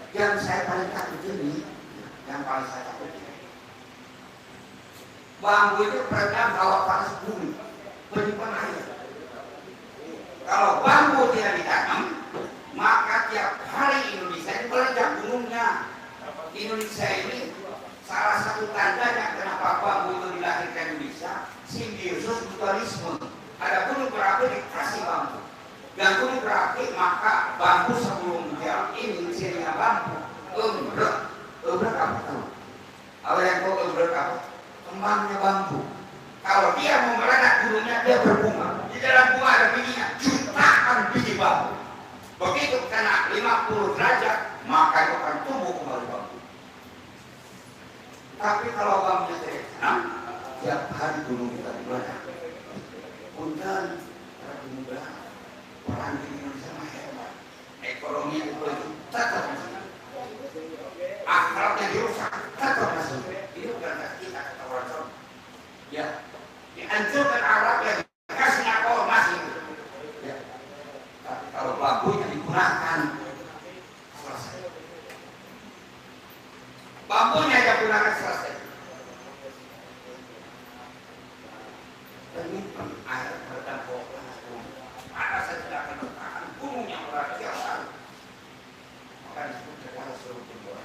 Yang saya paling takut ini, yang paling saya takut ini, bambu itu peredam hawa panas bumi, penyimpan air. Kalau bambu tidak ditanam, maka tiap hari Indonesia ini meledak gunungnya. Indonesia ini salah satu tandanya kenapa bambu itu dilahirkan Indonesia, simbiosis mutualisme. Ada gunung berapi dikasih bambu, dan gunung berapi maka bambu sebelum dia ini cirinya bambu embrek apa tahu? Apa yang kau embrek apa? Kembangnya bambu. Kalau dia mau meledak gunungnya dia berbunga. Di dalam bunga ada bijinya, jutaan biji bambu. Begitu kena 50 derajat maka itu akan tumbuh kembali bambu. Tapi kalau bambunya tidak ditanam, tiap hari gunung kita meledak. Punten, gunung berapi. Orang di Indonesia mah hebat. Ekonomi itu tetap masih. Akhlaknya dirusak, tetap masih. Ini bukan kita kata orang. Ya, dihancurkan Arab yang kasih akal masih. Ya. Tapi kalau bambunya digunakan, selesai. Bambunya digunakan selesai. Penyimpan air meredam hawa panas bumi. Ada saya tidak akan bertahan gunung yang berarti asal. Maka disebut negara seluruh dunia.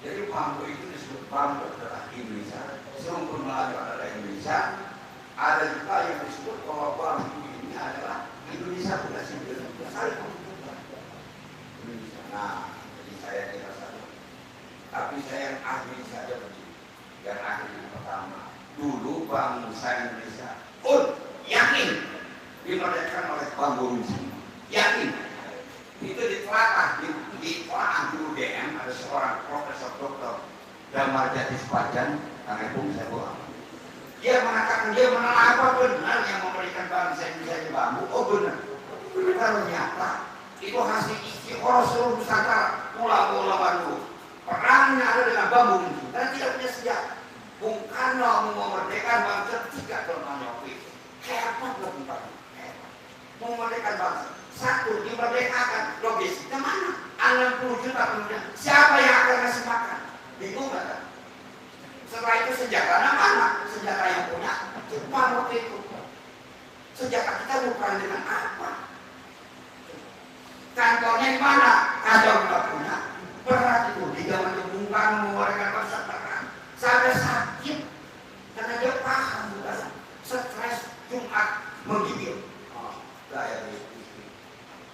Jadi bambu itu disebut bambu adalah Indonesia. Seluruh Melayu adalah Indonesia. Ada juga yang disebut bahwa bambu ini adalah Indonesia bukan sendiri. Saling menguntungkan Indonesia. Nah, jadi saya tidak satu. Tapi saya yang ahli saja begini. Yang ahli yang pertama. Dulu bangsa Indonesia yakin dimerdekakan oleh bambu runcing. Yakin. Itu ditelaah di UGM ada seorang profesor doktor Damar Jati Supajan, karena itu saya bohong. Dia mengatakan dia menelaah apa benar yang memberikan bangsa Indonesia di bambu. Oh benar. Ternyata itu hasil istiqoroh seluruh Nusantara. Ulama-ulama dulu perangnya ada dengan bambu runcing dan tidak punya senjata. Bung Karno memerdekakan bangsa 3 tahun waktu itu. Hebat loh Bung Karno. Memerdekakan bangsa. 1, dimerdekakan. Logistiknya mana? 60 juta kemudian. Siapa yang akan ngasih makan? Bingung kan? Setelah itu senjatanya mana? Senjata yang punya Jepang waktu itu. Senjata kita bukan dengan apa? Kantornya di mana? Kantor kita punya. Berat itu. Di zaman Bung Karno memerdekakan bangsa berat. Saya sakit karena dia paham bukan stres Jumat menggigil. Saya berpikir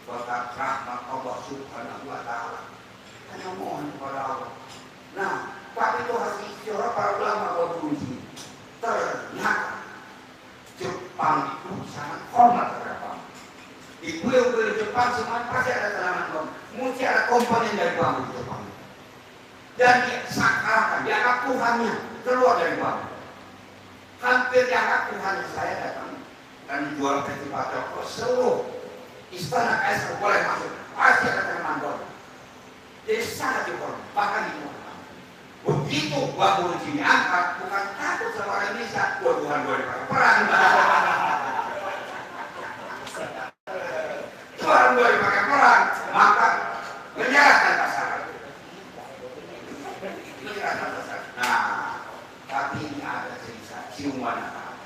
berkat rahmat Allah Subhanahu wa Ta'ala. Hanya mohon kepada Allah. Nah, tapi itu hasil istiqoroh para ulama berfungsi. Ternyata Jepang itu sangat hormat terhadap bambu. Di pulau-pulau Jepang semua pasti ada tanaman bambu. Mesti ada komponen dari bambu di Jepang. Dan disakralkan, dianggap Tuhannya keluar dari bambu. Hampir dianggap Tuhannya. Saya datang dan dijual festival ke seluruh istana kaisar boleh masuk, pasti ada tanaman bambu. Jadi sangat dihormati, bahkan dihormati. Begitu bambu runcing diangkat, bukan takut sama orang Indonesia. Wah Tuhan boleh pakai perang. Tuhan boleh pakai perang, maka menyerahkan pasar. Nah, tapi ini ada cerita cium wanara.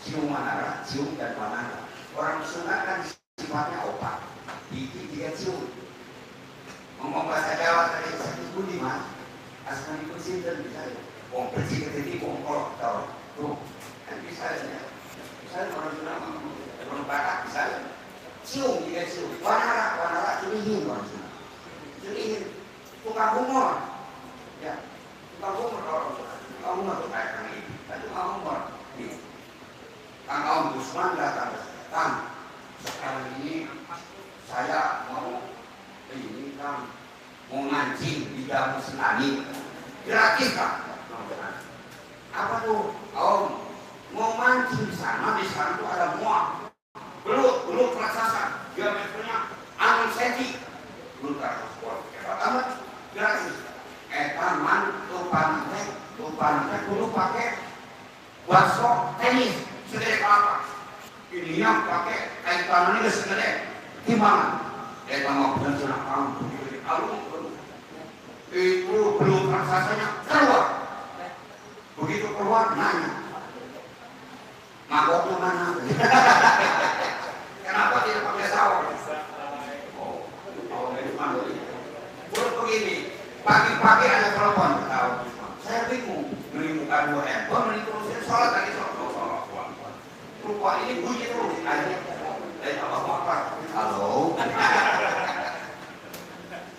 Cium wanara, cium dan wanara. Orang Sunda kan sifatnya opak. Dia cium. Ngomong bahasa Jawa tadi satu budi mas. Asal ikut sinten bisa. Wong pergi ke titik wong kolok tahu. Tuh, kan bisa ya. Bisa orang Sunda orang Batak bisa. Cium dia cium. Wanara cilihin orang Sunda. Cilihin. Tukang humor. Ya, tukang humor orang Sunda. Tukang humor tuh kayak kang ini. Tukang humor. Kang Om Gusman datang. Kang, sekarang ini saya mau ini kan mau ngancing di dalam Senani gratis Kang. Apa tuh? Om mau mancing di sana tuh ada muak belut raksasa diameternya 6 cm belut raksasa hebat amat gratis. Taman tupan dulu pakai bakso tenis segede apa ini yang pakai kain tangan ini segede gimana? Mau bukan senang kamu alun-alun. Itu belum raksasanya keluar. Begitu keluar nanya, maboknya mana? Kenapa tidak pakai sawer? Oh, dari mana? Terus begini, pagi-pagi ada telepon, tahu? Saya bingung, menemukan dua handphone, menemukan sholat lagi sholat. Lupa ini bunyi terus, akhirnya dari apa? Halo.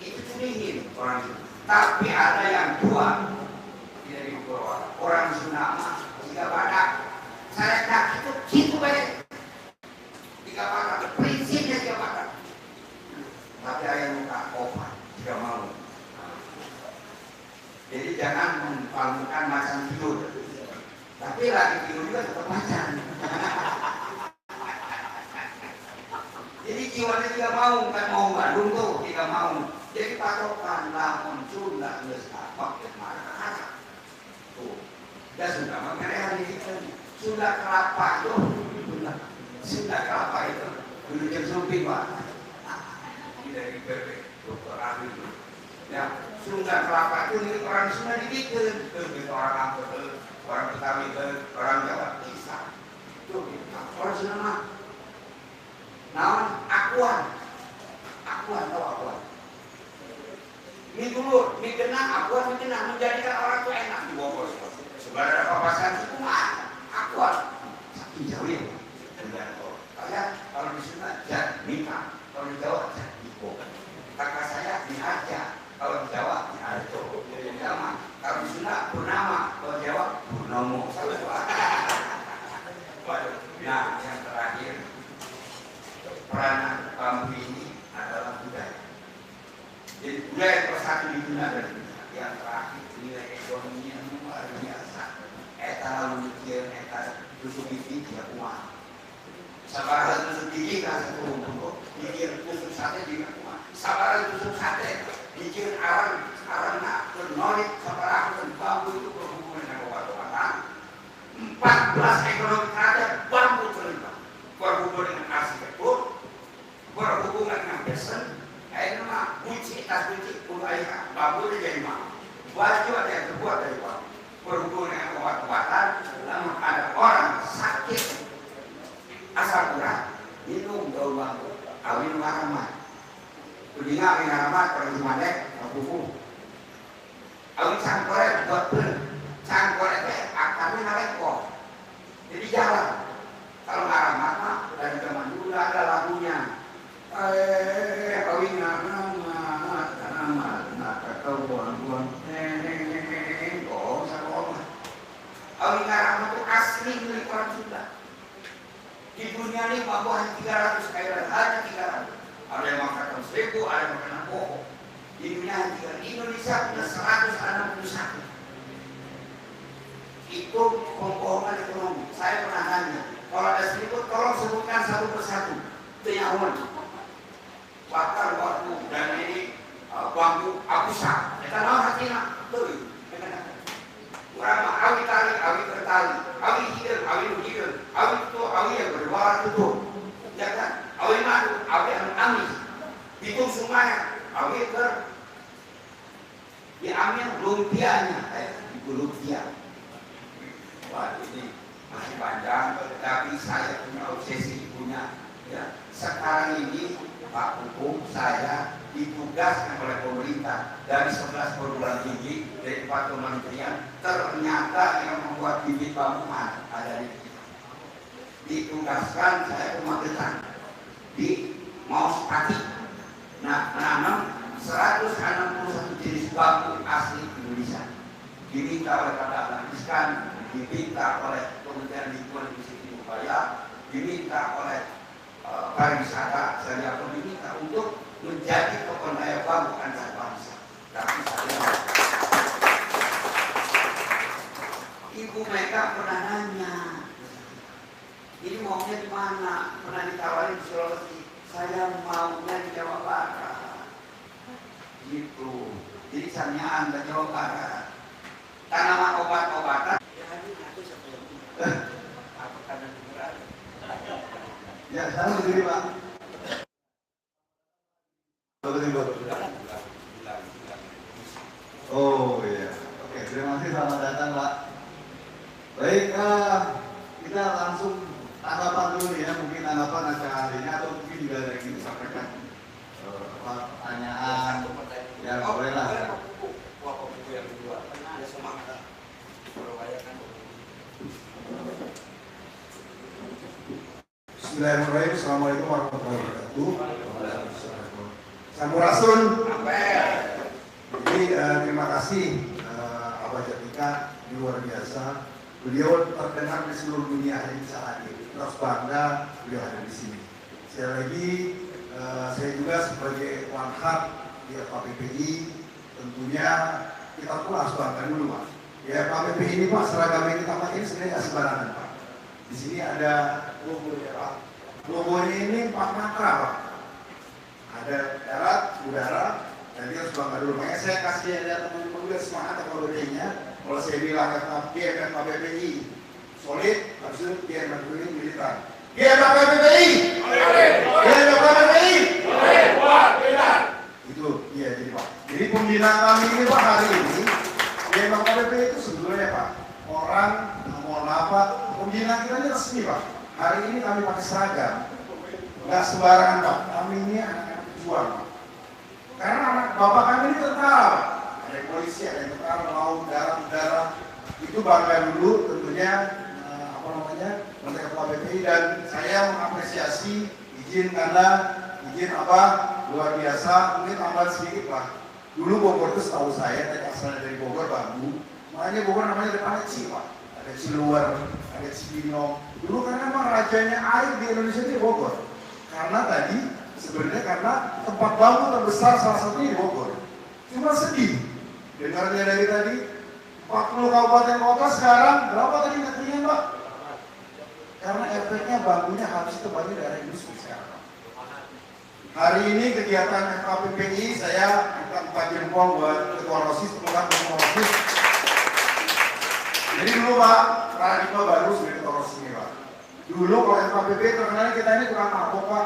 Itu curihin orang itu. Tapi ada yang dua dari orang Sunda tiga badak. Saya tak itu gitu baik. Tiga badak, prinsipnya tiga badak. Tapi ada yang muka opan, tidak mau. Jadi jangan membangunkan macam tidur. Tapi lagi tidur juga tetap macan. Jadi jiwanya tidak mau, kan mau Bandung tuh, tidak mau. Jadi patokan lamun Sunda ngestak mana tuh. Dan Sunda mengerehan itu. Sunda kelapa itu, Sunda kelapa itu. Dulu yang sumping Pak. Dari IPB, Dr. Ahli itu. Ya, Sunda kelapa itu ini orang Sunda dibikin. Itu orang Ampel, orang Betawi, orang Jawa bisa. Itu orang Sunda mah. Nah, akuan tahu akuan. Mie dulu, mie kena, akuan mie kena menjadikan orang itu enak di Bogor. Sebenarnya papasan itu mah akuan. Saking jauh ya, kalau di sana jadi Mika, kalau di Jawa jadi Iko. Kakak saya di Aceh, kalau di Jawa di Arjo. Kalau di Sunda Purnama, kalau di Jawa Purnomo. Nah, yang terakhir. Peranan bambu ini adalah budaya. Jadi budaya persatu di dunia dan yang terakhir nilai ekonominya luar biasa. Eta lalu mikir, eta tusuk gigi tidak kuat. Sabaran tusuk gigi kan satu untuk mikir tusuk sate tidak kuat. Sabaran tusuk sate mikir arang nak bernolik sabaran dan bambu itu berhubungan dengan obat-obatan. 14 ekonomi kerajaan bambu terlibat berhubungan dengan arsitektur. Berhubungan dengan fashion, akhirnya mah kunci tas kunci mulai bambu jadi mah baju ada yang terbuat dari bambu. Berhubungan dengan obat-obatan, namun ada orang sakit asam urat minum daun bambu, awin waramat. Kudinya awin waramat kalau cuma dek, buku. Awin cangkoret buat pun, cangkoret akarnya naleko. Jadi jalan. Kalau waramat mah dari zaman dulu ada lagunya. Awin nama, kau buang-buang, awin nama itu asli milik orang Sunda. Di dunia ini hanya 300 kairan, hanya 300. Ada yang mengatakan 1000, ada yang mengatakan bohong. Di dunia hanya 300. Indonesia punya 161. Itu pembohongan ekonomi. Saya pernah nanya, kalau ada 1000, tolong sebutkan satu persatu. Itu yang umum. Bakar waktu dan ini bambu abusa. Kita tahu hatinya tuh. Orang awi tali, awi tertali, awi hidung, awi itu awi yang berwarna tutup. Ya kan? Awi madu, awi yang amis. Hitung semuanya, awi diambil lumpianya, lumpia. Wah ini masih panjang, tapi saya punya obsesi punya. Ya. Sekarang ini Pak Hukum saya ditugaskan oleh pemerintah dari 11 perguruan tinggi dari 4 kementerian, ternyata yang membuat bibit bambu ada di kita. Ditugaskan saya ke Magetan di Mauspati. Nah, menanam 161 jenis bambu asli Indonesia. Diminta oleh Pak Dahlan, diminta oleh Kementerian Lingkungan Hidup Upaya, diminta oleh pariwisata, saya pun diminta untuk menjadi pepandaya bambu antar bangsa. Tapi saya, Ibu Mega pernah nanya, ini maunya di mana? Pernah ditawarin di Sulawesi, saya maunya di Jawa Barat. Gitu. Jadi sanyaan ke Jawa Barat. Tanaman obat-obatan. Apa karena beneran? Ya, salah sendiri Pak. Ya boleh lah. Buku yang kedua, ada semangat. Surabaya kan. Bismillahirrahmanirrahim. Assalamualaikum warahmatullahi wabarakatuh. Sampurasun. Jadi terima kasih Abah Jatika, luar biasa. Beliau terdengar di seluruh dunia hari ini saat ini. Terus bangga beliau ada di sini. Sekali lagi saya juga sebagai Wanhat di FKPPI tentunya kita pun harus bangga dulu Pak. Ya FKPPI ini Pak, seragam yang kita pakai ini sebenarnya nggak sembarangan Pak. Di sini ada logonya Pak. Logonya ini 4 matra Pak. Ada darat, udara, dan dia harus bangga dulu. Makanya saya kasih ada teman-teman juga semangat teknologinya. Kalau saya bilang FKPPI solid, habis itu FKPPI militan. FKPPI, FKPPI, itu iya jadi Pak. Jadi pembinaan kami ini Pak hari ini, FKPPI itu sebetulnya Pak orang, mohon maaf Pak, pembinaan kita ini resmi Pak. Hari ini kami pakai seragam, nggak sembarangan Pak. Kami ini anak-anak pejuang Pak. Karena anak bapak kami ini tentara Pak. Ada yang polisi, ada yang tentara, laut, darat, udara. Itu bangga dulu tentunya Menteri FKPPI, dan saya mengapresiasi izin apa luar biasa. Mungkin tambahan sedikit Pak. Dulu Bogor itu setahu saya tadi asalnya dari Bogor bambu. Makanya Bogor namanya depan Ci Pak. Ada Ciluwer, ada Cibinong. Dulu karena memang rajanya air di Indonesia itu di Bogor. Karena tadi sebenarnya karena tempat bambu terbesar salah satunya di Bogor. Cuma sedih dengarnya dari tadi 40 kabupaten kota sekarang berapa tadi netrinya Pak? Karena efeknya bambunya habis kembali dari industri sekarang. Hari ini kegiatan FKPPI saya minta 4 jempol buat Ketua Rosis, temukan Ketua Rosis. Jadi dulu Pak, paradigma baru sebagai Ketua Rosis ini Pak. Dulu kalau FKPPI terkenal kita ini kurang mabuk Pak.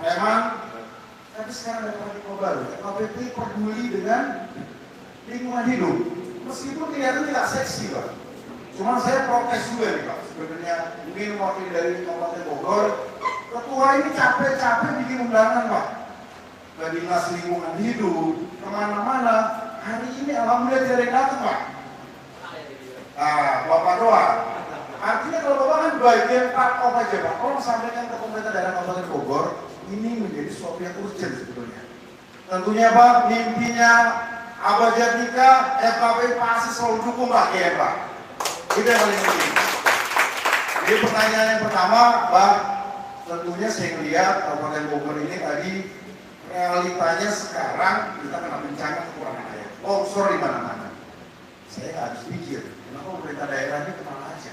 Memang, tapi sekarang ada paradigma baru. FKPPI peduli dengan lingkungan hidup. Meskipun kelihatan tidak seksi Pak. Cuma saya protes juga nih Pak. Sebenarnya mungkin wakil dari Kabupaten Bogor, ketua ini capek-capek bikin undangan Pak. Ke dinas lingkungan hidup, kemana-mana. Hari ini alhamdulillah tidak ada yang datang Pak. Nah, Bapak doa. Artinya kalau Bapak kan bagian part of aja Pak. Tolong sampaikan ke pemerintah daerah Kabupaten Bogor, ini menjadi sesuatu yang urgent sebetulnya. Tentunya Pak, mimpinya Abah Jatika, FKPPI pasti selalu dukung Pak, ya Pak. Itu yang paling penting. Jadi pertanyaan yang pertama, Pak, tentunya saya melihat Kabupaten Bogor ini tadi realitanya sekarang kita kena bencana kekurangan air, longsor di mana-mana. Saya nggak habis pikir, kenapa pemerintah daerahnya kemana aja?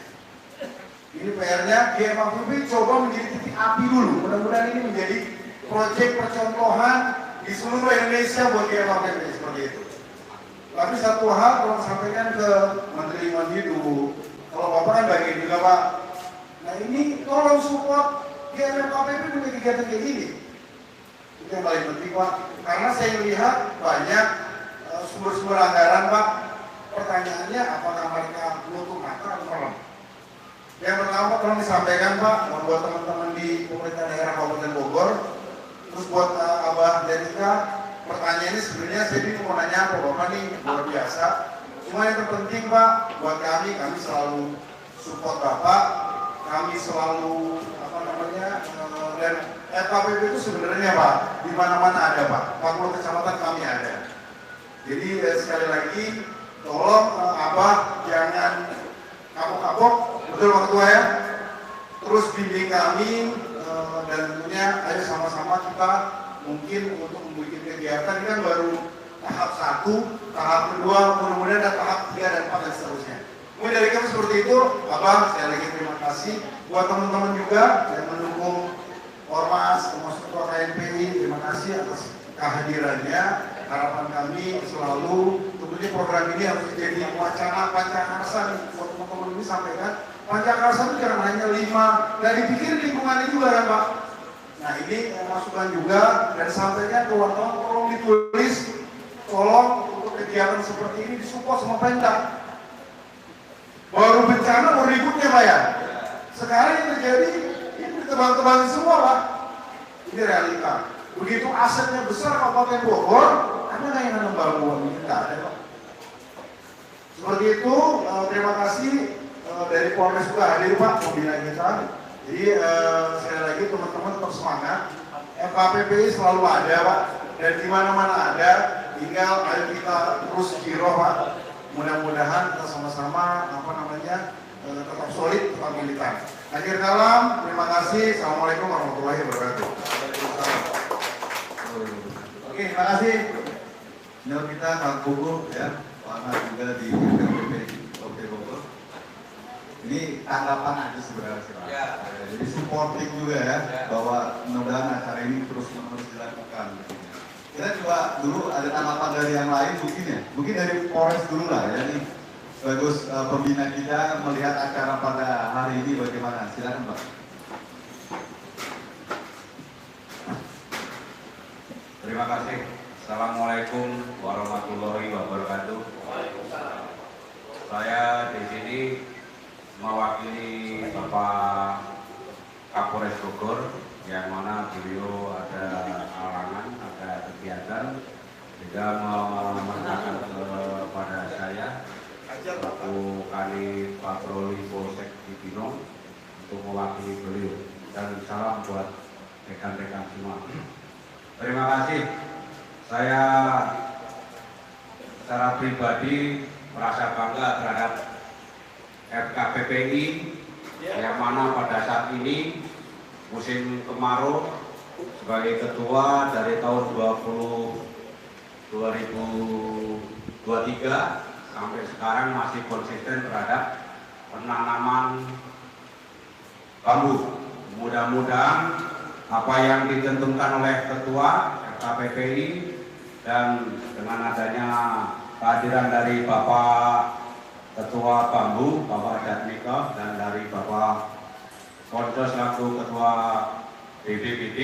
Ini PR-nya, FKPPI coba menjadi titik api dulu. Mudah-mudahan ini menjadi proyek percontohan di seluruh Indonesia buat FKPPI seperti itu. Tapi satu hal kalau sampaikan ke Menteri Lingkungan Hidup, kalau Bapak kan bagian juga Pak. Nah ini tolong support FKPPI punya kegiatan kayak gini. Itu yang paling penting Pak. Karena saya melihat banyak sumber-sumber anggaran Pak. Pertanyaannya apakah mereka menutup mata atau merem? Yang pertama tolong disampaikan Pak, buat teman-teman di pemerintah daerah Kabupaten Bogor, terus buat Abah Jatika. Pertanyaannya sebenarnya saya ini mau nanya apa Bapak nih, luar biasa. Cuma yang terpenting Pak, buat kami selalu support Bapak, kami selalu dan FKPPI itu sebenarnya Pak, di mana-mana ada Pak, 40 kecamatan kami ada. Jadi sekali lagi, tolong Abah jangan kapok-kapok, betul Pak Ketua ya. Terus bimbing kami dan tentunya ayo sama-sama kita mungkin untuk membuat kegiatan ini kan baru tahap 1, tahap kedua, mudah-mudahan ada tahap 3 dan 4 dan seterusnya. Mungkin dari kami seperti itu, Abang, sekali lagi terima kasih buat teman-teman juga yang mendukung Ormas, termasuk Ketua KNPI, terima kasih atas kehadirannya. Harapan kami selalu, tentunya program ini harus menjadi wacana Pancakarsa nih, buat teman-teman ini sampaikan. Pancakarsa itu jangan hanya 5, dan dipikir lingkungannya juga kan Pak. Nah ini masukan juga dan sampaikan ke wartawan, tolong ditulis, tolong untuk kegiatan seperti ini disupport sama Pemda. Baru bencana baru ributnya Pak ya. Sekarang yang terjadi ini ditebang-tebangin semua Pak. Ini realita. Begitu asetnya besar Kabupaten Bogor, ada nggak yang nanam uang ini nggak ada Pak. Seperti itu, terima kasih dari Polres juga hadir Pak pembina kita. Jadi sekali lagi teman-teman tetap semangat. FKPPI selalu ada Pak, dan di mana-mana ada. Tinggal ayo kita terus giroh Pak. Mudah-mudahan kita sama-sama tetap solid, tetap militan. Akhir kalam, terima kasih. Assalamualaikum warahmatullahi wabarakatuh. Oke, terima kasih. Menurut kita Kang Kuku ya, lama juga di KPP Oke Bogor. Ini tanggapan aja sebenarnya sih Pak. Ya. Jadi supporting juga ya, bahwa mudah-mudahan acara ini terus-menerus dilakukan. Kita coba dulu ada tanggapan dari yang lain mungkin ya. Mungkin dari Polres dulu lah ya nih. Bagus pembina kita melihat acara pada hari ini bagaimana? Silakan Pak. Terima kasih. Assalamualaikum warahmatullahi wabarakatuh. Saya di sini mewakili Bapak Kapolres Bogor, yang mana beliau ada halangan, ada kegiatan, sehingga memerintahkan kepada saya selaku Kanit Patroli Polsek Cibinong untuk mewakili beliau, dan salam buat rekan-rekan semua. Terima kasih. Saya secara pribadi merasa bangga terhadap FKPPI yang mana pada saat ini musim kemarau sebagai ketua dari tahun 2023 sampai sekarang masih konsisten terhadap penanaman bambu. Mudah-mudahan apa yang ditentukan oleh ketua FKPPI dan dengan adanya kehadiran dari Bapak Ketua Bambu, Bapak Jatmiko, dan dari Bapak Konco selaku Ketua BPBD,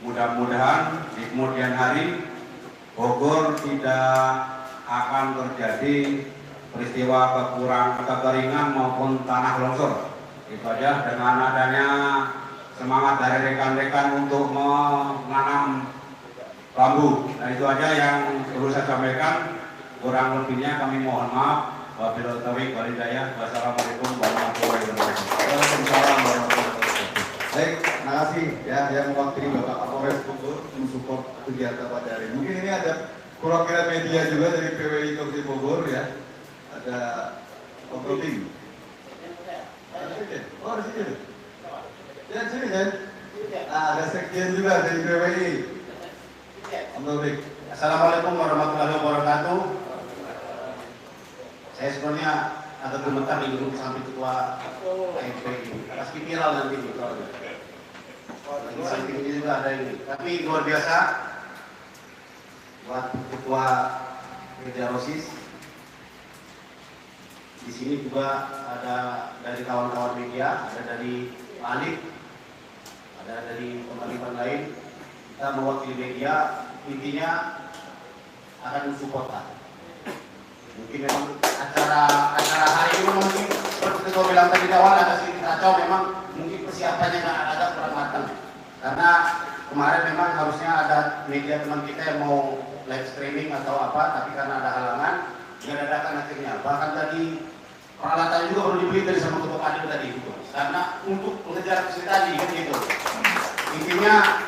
mudah-mudahan di kemudian hari Bogor tidak akan terjadi peristiwa kekeringan maupun tanah longsor. Itu aja, dengan adanya semangat dari rekan-rekan untuk menanam bambu. Nah itu aja yang perlu saya sampaikan. Kurang lebihnya kami mohon maaf. Wabillahi taufiq wal hidayah. Wassalamualaikum warahmatullahi wabarakatuh. Waalaikumsalam warahmatullahi wabarakatuh. Baik, terima kasih ya yang mewakili Bapak Kapolres Bogor mensupport kegiatan pada hari ini. Mungkin ini ada perwakilan media juga dari PWI Kabupaten Bogor ya. Ada Obrobing. Oh, di sini. Dan sini kan? Ada sekjen juga dari PWI. Obrobing. Assalamualaikum warahmatullahi wabarakatuh. Saya sebenarnya agak gemetar di duduk samping ketua KPPI. Pasti viral nanti gitu. Di samping ini juga ada ini. Tapi luar biasa buat ketua Gereja Rosis. Di sini juga ada dari kawan-kawan media, ada dari Pak Alif, ada dari teman-teman lain. Kita mewakili media, intinya akan mensupport. Mungkin memang acara hari ini mungkin seperti saya bilang tadi di awal ada sedikit kacau, memang mungkin persiapannya agak kurang matang. Karena kemarin memang harusnya ada media teman kita yang mau live streaming atau apa, tapi karena ada halangan, nggak dadakan akhirnya. Bahkan tadi peralatan juga perlu dibeli dari sama ketua Kadin tadi gitu. Karena untuk mengejar kesini tadi kan gitu. Intinya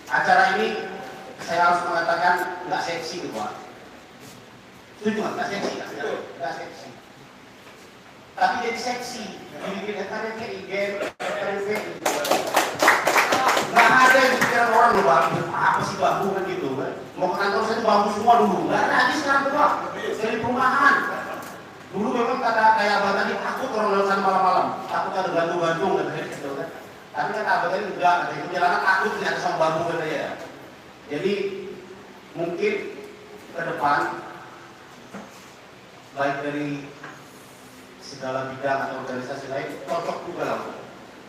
acara ini saya harus mengatakan nggak seksi gitu Pak. Setuju nggak seksi? Nggak seksi. Tapi jadi seksi. Dibikin FKPPI, FKPPI. Nggak ada yang pikiran orang loh Pak. Apa sih bambu kan gitu kan? Mau ke kantor saya bambu semua dulu. Nggak ada lagi sekarang tuh Pak. Dari perumahan. Dulu memang kata kayak abang tadi takut orang lewat sana malam-malam. Takut ada gantung-gantung gitu kan. Tapi kata abang tadi enggak. Kata itu jalanan takut ternyata sama bambu kata ya. Jadi mungkin ke depan baik dari segala bidang atau organisasi lain cocok juga lah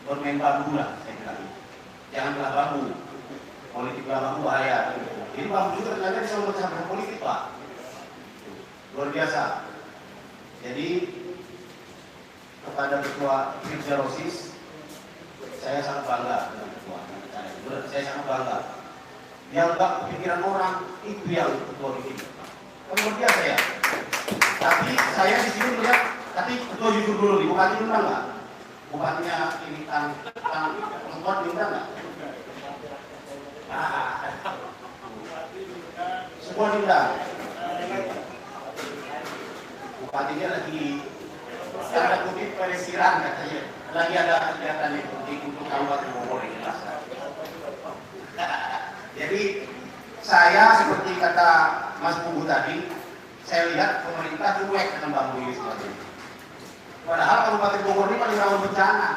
bermain bambu lah saya kira. Jangan belah bambu, politik belah bambu bahaya. Jadi bambu juga ternyata bisa memecahkan politik Pak, luar biasa. Jadi kepada ketua Gereja Rosis, saya sangat bangga dengan ketua. Saya sangat bangga. yang enggak kepikiran orang, itu yang ketua bikin. Kan luar biasa ya. Tapi saya di sini melihat, tapi ketua jujur dulu, di bupati diundang nggak? Bupatinya ini kan perempuan diundang nggak? Semua diundang. Bupatinya lagi tanda kutip pelesiran katanya, lagi ada kegiatan itu untuk kabupaten Bogor ini. Jadi saya seperti kata Mas Pugu tadi, saya lihat pemerintah cuek dengan bambu ini seperti ini. Padahal Kabupaten Bogor ini paling rawan bencana,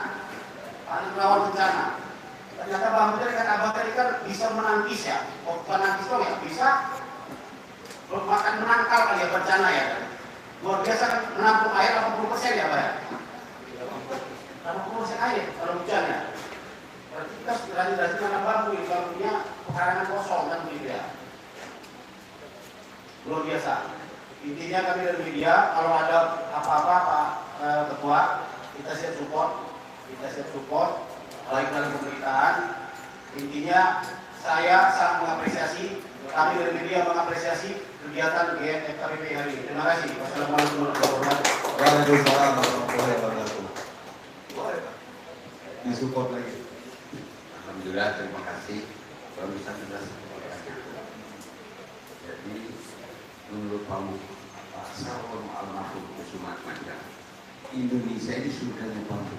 Ternyata bambu tadi kan abang tadi kan bisa menangkis ya, bukan menangkis dong ya, bisa makan menangkal kali ya bencana ya. Luar biasa kan menampung air 80% ya Pak ya. 80% air kalau hujan ya. Berarti kita rajin-rajin tanam bambu ini bambunya pekarangan kosong kan begitu ya. Luar biasa. Intinya kami dari media kalau ada apa-apa Pak Ketua, kita siap support, baik dalam pemerintahan. Intinya saya sangat mengapresiasi, kami dari media mengapresiasi kegiatan GM FKPP hari ini. Terima kasih. Wassalamualaikum warahmatullahi wabarakatuh. Waalaikumsalam warahmatullahi wabarakatuh. Disupport lagi. Alhamdulillah, terima kasih. Barusan sudah sampaikan. Jadi menurut Pak Sarwono almarhum Kusumat Manja, Indonesia ini surganya bambu.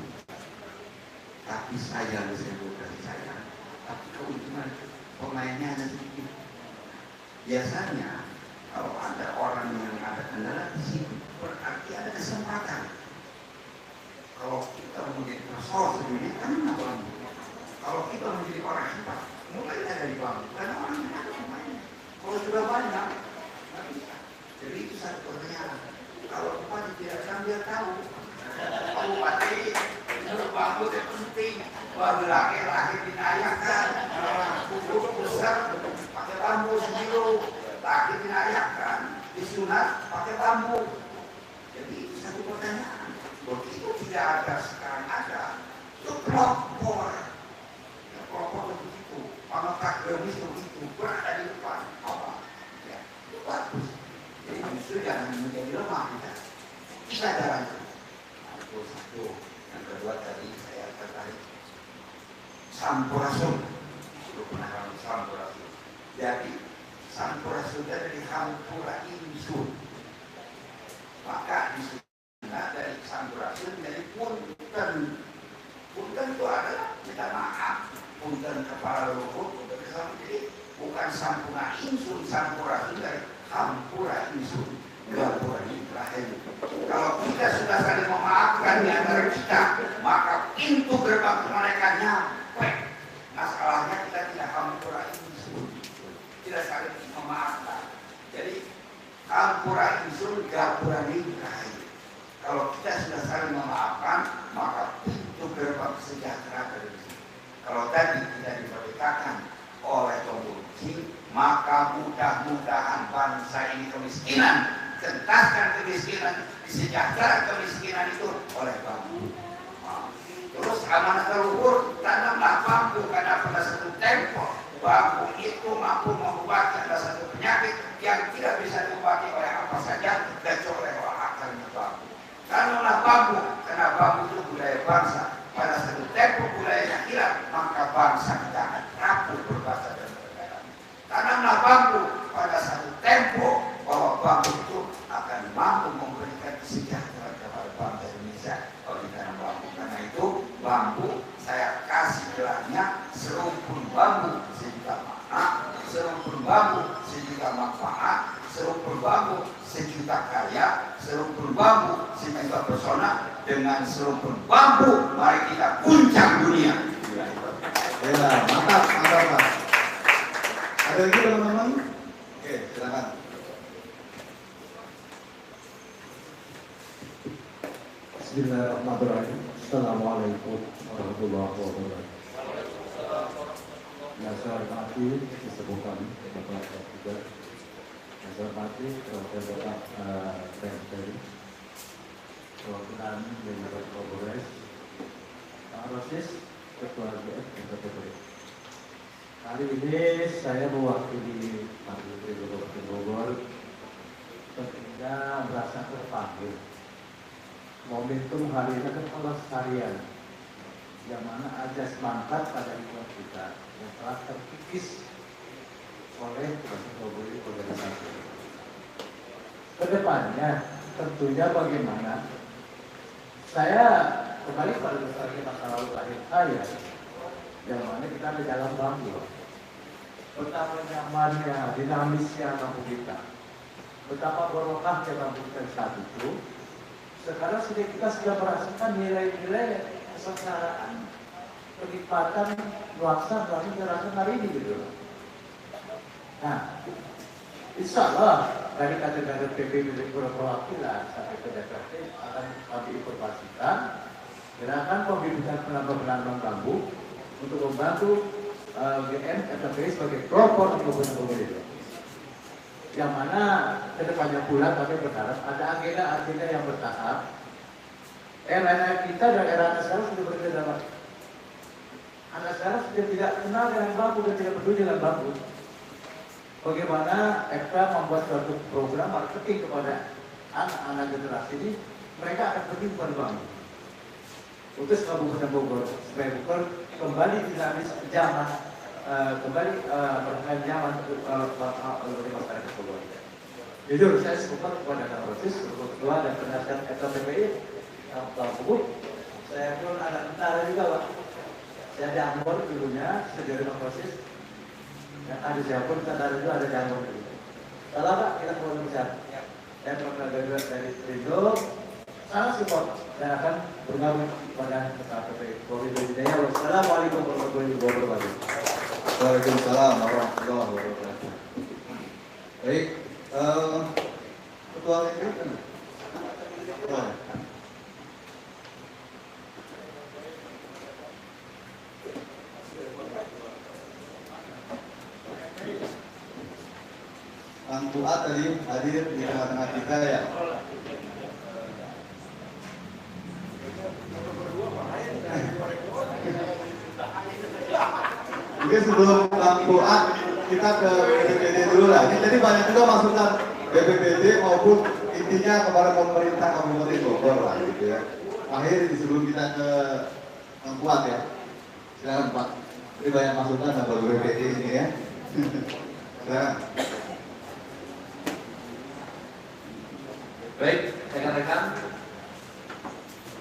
Tapi sayang bukan sayang. Tapi keuntungan pemainnya ada sedikit. Biasanya kalau ada orang yang ada kendala di sini, berarti ada kesempatan. Kalau kita menjadi persoalan sedunia, kan bambu. Kalau kita menjadi orang hebat, mulai dari bambu. Karena orang hebat pemainnya. Kalau sudah banyak, nggak bisa. Jadi itu satu pertanyaan. Kalau bupati tidak akan dia tahu. Pak Bupati, menurut bambu itu penting. Baru laki-laki dinayakan, kubur besar pakai bambu sembilu, laki dinayakan, disunat pakai bambu. Jadi itu satu pertanyaan. Begitu tidak ada sekarang ada, itu pelopor. Ya, pelopor begitu, pangkat gemis begitu berada di depan apa? Ya, itu bagus. Jadi justru jangan menjadi lemah kita. Kita jalankan. Itu satu. Yang kedua tadi saya tertarik. Sampurasun, sudah pernah kami Sampurasun. Jadi Sampurasun dari Hampura Insun. Maka di sana dari Sampurasun jadi punten. Punten itu adalah minta maaf. Punten kepala luhur, punten kesalahan. Jadi bukan Sampura Insun, Sampurasun dari Hampura Insun. Gapura Ibrahim. Kalau kita sudah saling memaafkan di antara kita, maka pintu gerbang kemerdekaan masalahnya kita tidak Hampura Insun, tidak saling memaafkan. Jadi Hampura Insun, Gapura Ibrahim. Kalau kita sudah saling memaafkan, maka pintu gerbang sejahtera dari sini. Kalau tadi tidak dimerdekakan oleh korupsi, maka mudah-mudahan bangsa ini kemiskinan. Tuntaskan kemiskinan, disejahterakan kemiskinan itu oleh bambu. Terus amanah leluhur, tanamlah bambu karena pada satu tempo bambu itu mampu mengobati ada satu penyakit yang tidak bisa diobati oleh apa saja kecuali oleh akarnya bambu. Tanamlah bambu karena bambu itu budaya bangsa. Pada satu tempo budayanya hilang, maka bangsa kita akan rapuh berbahasa dan bernegara. Tanamlah bambu pada satu tempo bahwa bambu itu akan mampu memberikan kesejahteraan kepada bangsa Indonesia kalau ditanam bambu. Karena itu bambu saya kasih gelarnya serumpun bambu sejuta makna, serumpun bambu sejuta manfaat, serumpun bambu sejuta karya, serumpun bambu sejuta persona. Dengan serumpun bambu mari kita guncang dunia. Ya, mantap, Pak. Ada lagi teman-teman? Oke, silakan. Bismillahirrahmanirrahim. Assalamualaikum warahmatullahi wabarakatuh. Yang saya hormati disebutkan Bapak juga. Yang saya hormati Bapak Presiden, perwakilan dari Bapak Kapolres, Pak Rosis, Ketua GF, dan Ketua Hari ini saya mewakili Wakil Gubernur Bogor tentunya merasa terpanggil. Momentum hari ini kan pelestarian yang mana ajas manfaat pada lingkungan kita yang telah terkikis oleh berbagai organisasi. Kedepannya tentunya bagaimana saya kembali pada lestarian masa lalu lahir saya yang mana kita di dalam bambu. Betapa nyamannya, dinamisnya bambu kita. Betapa barokahnya bambu kita saat itu. Sekarang kita sudah merasakan nilai-nilai kesengsaraan, kenikmatan, nuansa baru dirasakan hari ini gitu. Nah, insya Allah dari kader-kader PPB perwakilan sampai ke DPRD akan kami informasikan gerakan pembibitan penambang bambu untuk membantu GM FTP sebagai pelopor di Kabupaten itu. Yang mana kedepannya pula kami berharap ada agenda-agenda yang bertahap. Era kita dan era anak sekarang sudah berbeda lagi. Anak sekarang sudah tidak kenal dengan bambu dan tidak peduli dengan bambu. Bagaimana FK membuat suatu program marketing kepada anak-anak generasi ini, mereka akan pergi kepada bambu. Untuk Kabupaten Bogor, supaya Bogor kembali dinamis zaman, kembali bermain nyaman untuk masyarakat Bogor. Jujur saya sepakat kepada Kang Rosis, Ketua dan penasihat FKPPI, Pak Bubuk. Saya pun anak tentara juga, Pak. Saya di Ambon dulunya, sejauh Kang Rosis. Yang ada siapa pun tentara juga ada di Ambon dulu. Salah Pak, kita mau bicara. Saya pernah graduate dari Indo, sangat support dan akan bergabung pada FKPPI. Wassalamualaikum warahmatullahi wabarakatuh. Waalaikumsalam warahmatullahi wabarakatuh. Baik, Ketua LPP kan? Kang Fuad tadi hadir di tengah-tengah kita ya. Mungkin sebelum Kang Fuad kita ke BPBD dulu lah. Ini tadi banyak juga masukan BPBD maupun intinya kepada pemerintah Kabupaten Bogor lah gitu ya. Akhir sebelum kita ke Kang Fuad ya. Silakan Pak. Ini banyak masukan dari BPBD ini ya. Silakan. Baik, rekan-rekan,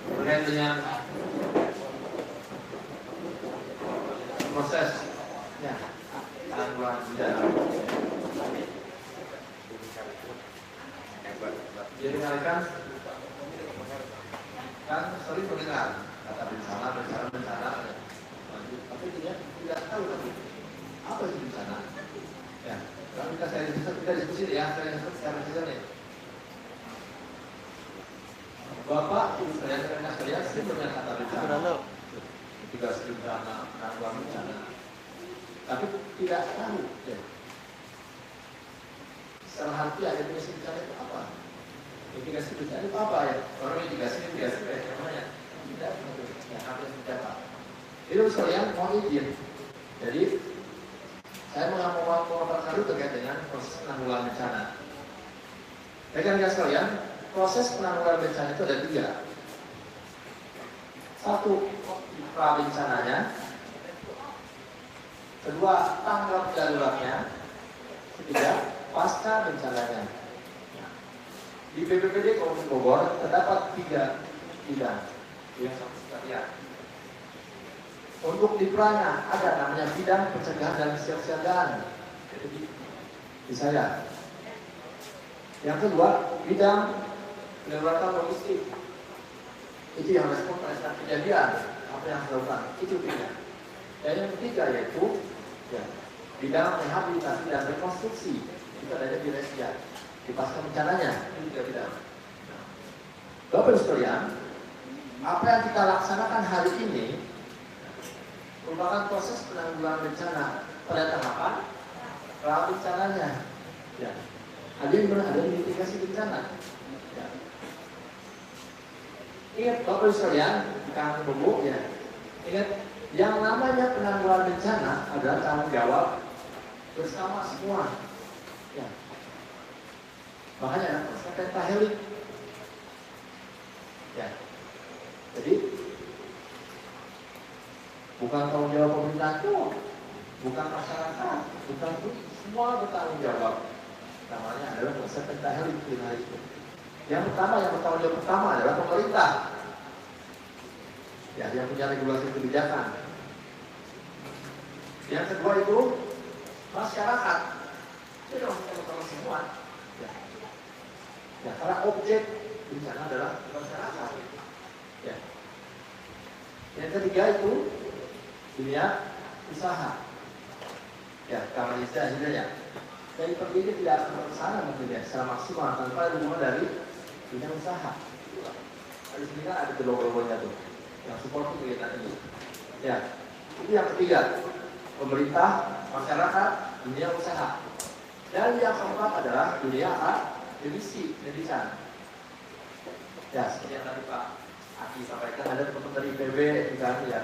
terkait dengan prosesnya penanggulangan bencana. Jadi rekan, kan sering mendengar kata bencana, tapi tidak tahu lagi apa itu bencana. Ya, kalau kita diskusi ya, saya diskusi. Bapak, Ibu sekalian, sekalian sering mendengar kata bencana, mitigasi bencana, penanggulangan bencana, tapi tidak tahu ya, secara harfiah definisi bencana itu apa? Mitigasi bencana itu apa ya? Orang mitigasi namanya tidak yang harus bencana. Jadi sekalian mohon izin. Jadi saya mau memaparkan itu terkait dengan proses penanggulangan bencana. Rekan-rekan sekalian, proses penanggulangan bencana itu ada 3. 1, pra bencananya. 2, tanggap daruratnya. 3, pasca bencananya. Di BPBD Kabupaten Bogor terdapat 3 bidang yang sekalian. Untuk di pranya ada namanya bidang pencegahan dan kesiapsiagaan. Di saya. Yang kedua, bidang pendaruratan logistik. Itu yang respon pada saat kejadian, apa yang harus dilakukan, itu bidang. Dan yang ketiga yaitu ya, bidang rehabilitasi dan rekonstruksi. Itu ada di Resia, di pasca bencananya, itu juga bidang. Bapak Ibu sekalian, apa yang kita laksanakan hari ini merupakan proses penanggulangan bencana pada tahapan pra bencananya. Ya. Ada yang mitigasi bencana. Ya. Ingat Bapak Ibu sekalian, Kang Bobo ya. Ingat Yang namanya penanggulangan bencana adalah tanggung jawab bersama semua. Ya. Makanya ada konsep pentahelik. Ya. Jadi bukan tanggung jawab pemerintah itu, bukan masyarakat, bukan itu, semua bertanggung jawab. Namanya adalah konsep pentahelik. Yang bertanggung jawab pertama adalah pemerintah. Ya, yang punya regulasi kebijakan. Yang kedua itu masyarakat. Itu dong kita semua. Ya. Ya, karena objek bencana adalah masyarakat. Ya. Yang ketiga itu dunia usaha. Ya, karena istilahnya dari pergi ini tidak akan ke sana mungkin ya secara maksimal tanpa dukungan dari dunia usaha. Di sini kan ada logo-logonya tuh yang support kegiatan ini. Ya, itu yang ketiga, pemerintah, masyarakat, dunia usaha. Dan yang keempat adalah dunia akademisi, pendidikan. Ya, seperti yang tadi Pak Aki sampaikan, ada teman-teman dari IPB juga ya.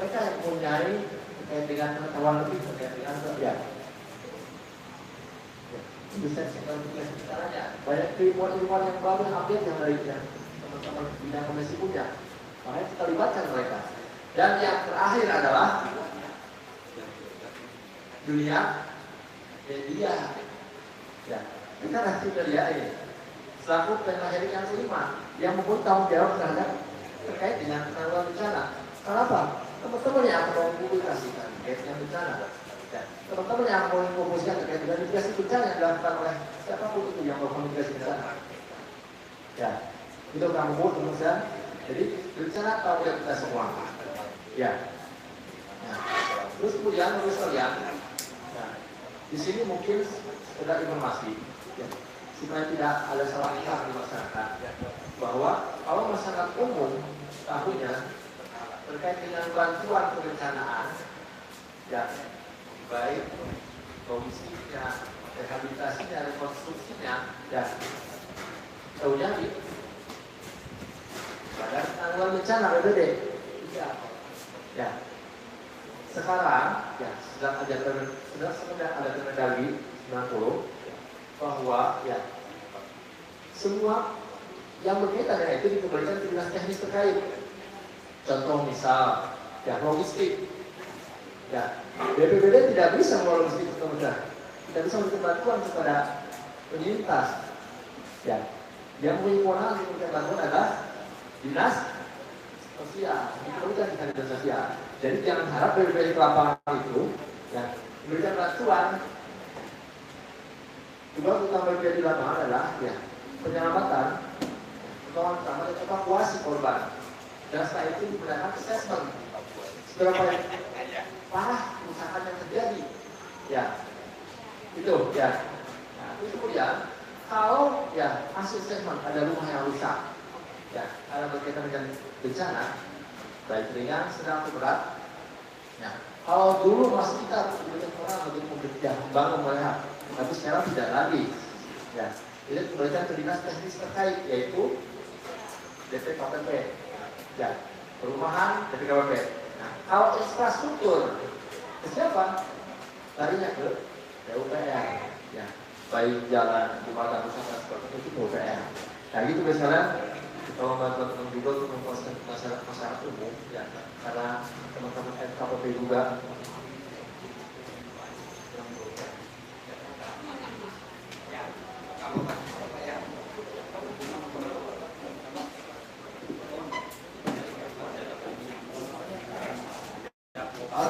Mereka yang mempunyai terkait dengan pengetahuan lebih terkait dengan kerja. Bisa caranya banyak ilmuwan yang baru yang update yang dari teman-teman bidang komisi punya. Makanya kita libatkan mereka. Dan yang terakhir adalah dunia media. Ya, kita nanti media ini selaku pengakhir yang kelima yang mempunyai tanggung jawab terhadap terkait dengan penanggulangan bencana. Kenapa? Teman-teman yang akan mempublikasikan terkait dengan bencana. Ya, teman-teman yang mau mempublikasikan terkait dengan mitigasi bencana yang dilakukan oleh siapapun itu yang berkomunikasi bencana. Ya, itu kamu teman-teman. Jadi bencana tahu kita semua. Ya. Nah, terus kemudian menurut sekalian, nah, di sini mungkin sekedar informasi, ya, supaya tidak ada salah paham di masyarakat, bahwa kalau masyarakat umum tahunya terkait dengan bantuan kebencanaan, ya, baik logistiknya, rehabilitasinya, rekonstruksinya, ya, tahunya di Badan Penanggulangan Bencana BPBD. Ya. Sekarang ya sedang ada Kemendagri 90 bahwa ya semua yang berkaitan dengan itu dikembalikan ke dinas teknis terkait. Contoh misal ya logistik. Ya, BPBD tidak bisa mengelola logistik kemudian. Tidak bisa memberikan bantuan kepada penyintas. Ya. Yang mempunyai kewenangan memberikan bantuan adalah dinas sosial, diberikan di dinas sosial. Jadi jangan harap BPBD lapangan itu ya memberikan bantuan. Tugas utama BPBD lapangan adalah ya penyelamatan, pertolongan pertama dan evakuasi korban. Dan setelah itu digunakan assessment seberapa parah kerusakan yang terjadi. Ya, itu ya. Nah, itu kemudian kalau ya hasil assessment ada rumah yang rusak. Ya, ada berkaitan dengan bencana, baik ringan, sedang atau berat. Ya, kalau dulu masih kita memberikan orang untuk bekerja, bangun melihat, tapi sekarang tidak lagi. Ya, ini kembalikan ke dinas teknis terkait, yaitu DPKPP. Ya, perumahan DPKPP. Nah, kalau infrastruktur, ke siapa? Larinya ke PUPR. Ya, baik jalan, jembatan, pusat seperti itu PUPR. Nah, gitu misalnya. Kalau bantuan juga untuk memproses masyarakat umum, ya, karena teman-teman FKPP juga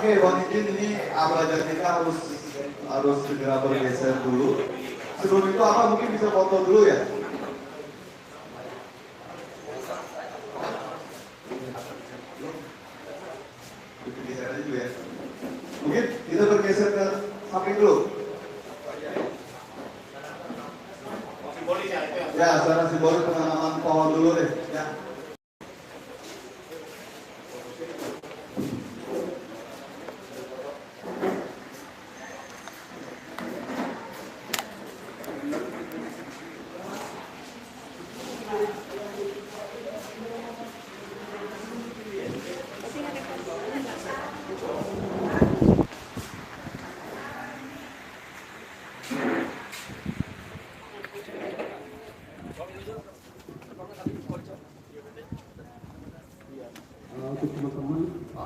Oke, Bang Idin, ini pelajar kita harus segera bergeser dulu. Sebelum itu apa mungkin bisa foto dulu ya? Bergeser aja dulu ya. Mungkin kita bergeser ke samping dulu. Ya, secara simbolis penanaman pohon dulu deh. Ya.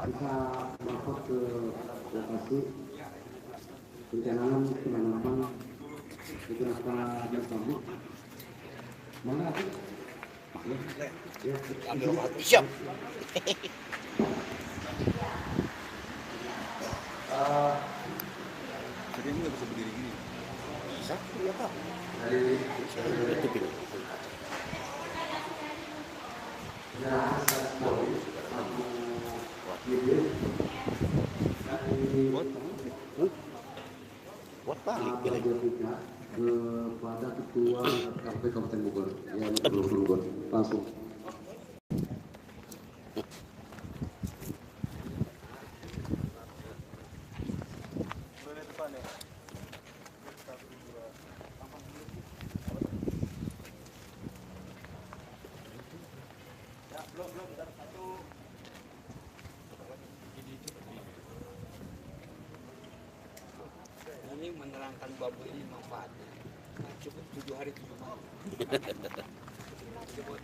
kita melapor ke lokasi pencanangan penanaman beberapa jenis bambu. Mana aku? Ya, Siap. Jadi ini nggak bisa berdiri gini. Bisa? Iya Pak. dari Tutup ini. kendaraan bambu satu bibir dari Buat balik pilih. kepada ketua KPP Kabupaten Bogor yang belum Bogor langsung. Ini menerangkan bambu ini manfaatnya. Nah, cukup 7 hari 7 malam. Cukup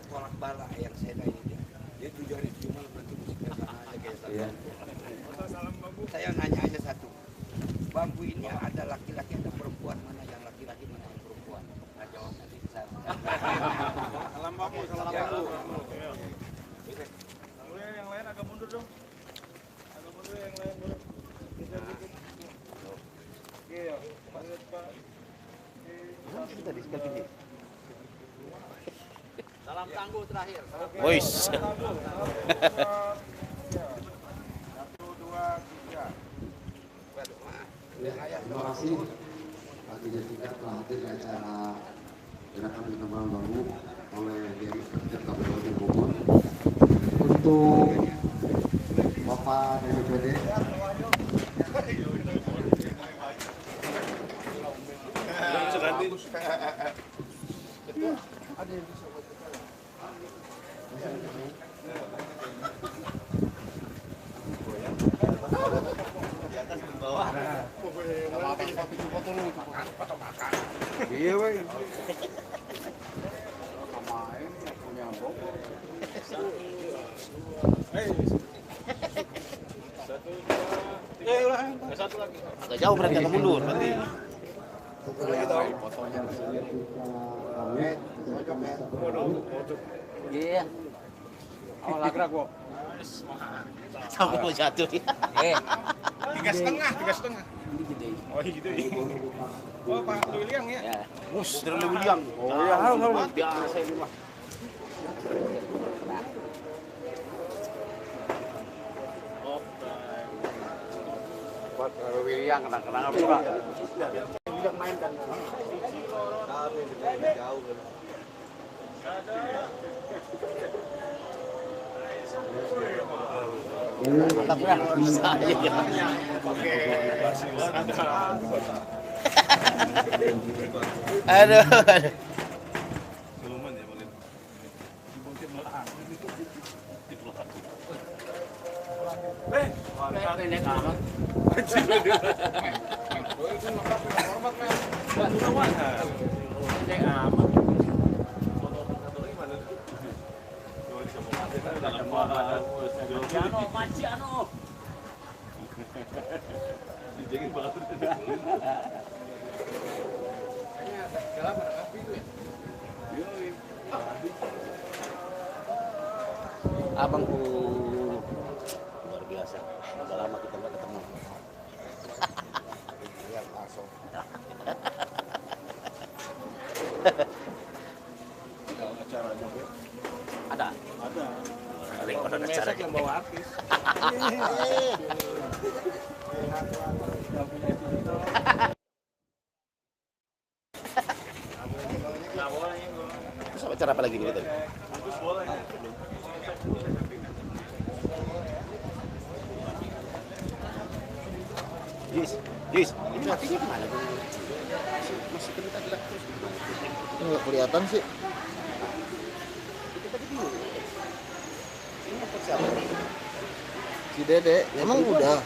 tolak bala yang saya tanya dia. Dia 7 hari 7 malam nanti musiknya sama aja kayak saya. Saya nanya aja satu. Bambu ini ada laki-laki ada perempuan, mana yang laki-laki mana yang perempuan? Nah, jawab nanti saya. Salam bambu, salam bambu. Yang lain agak mundur dong. Agak mundur yang lain boleh. Iya, Pak. Tadi sekali ini. Salam tangguh terakhir. Boys. 1, 2, 3. Terima kasih artinya kita telah hadir di acara gerakan penanaman bambu oleh DPD Kabupaten Bogor. Untuk Bapak DPD Iya, Bang. Agak jauh berarti agak mundur berarti. Iya. Oh, lagrak kok. Sampai mau jatuh ya. 3,5. Oh, gitu. Oh, Pak William ya. Dari William. Oh, iya, harus. Biasa ini mah. Pak William kenang-kenangan pula. William main kan. Jauh kan. Mantap ya. Saya ya. Aduh. Abangku luar biasa. Udah lama kita nggak ketemu. Lihat langsung. Acaranya, Bu. Ada. Ada. Paling ada acara yang bawa artis. Terus acara apa lagi nih tadi? Yus, ini matinya kemana? Masih kena gelap terus. Nggak kelihatan sih. Itu tadi dulu. Ini apa siapa? Si Dede, emang udah.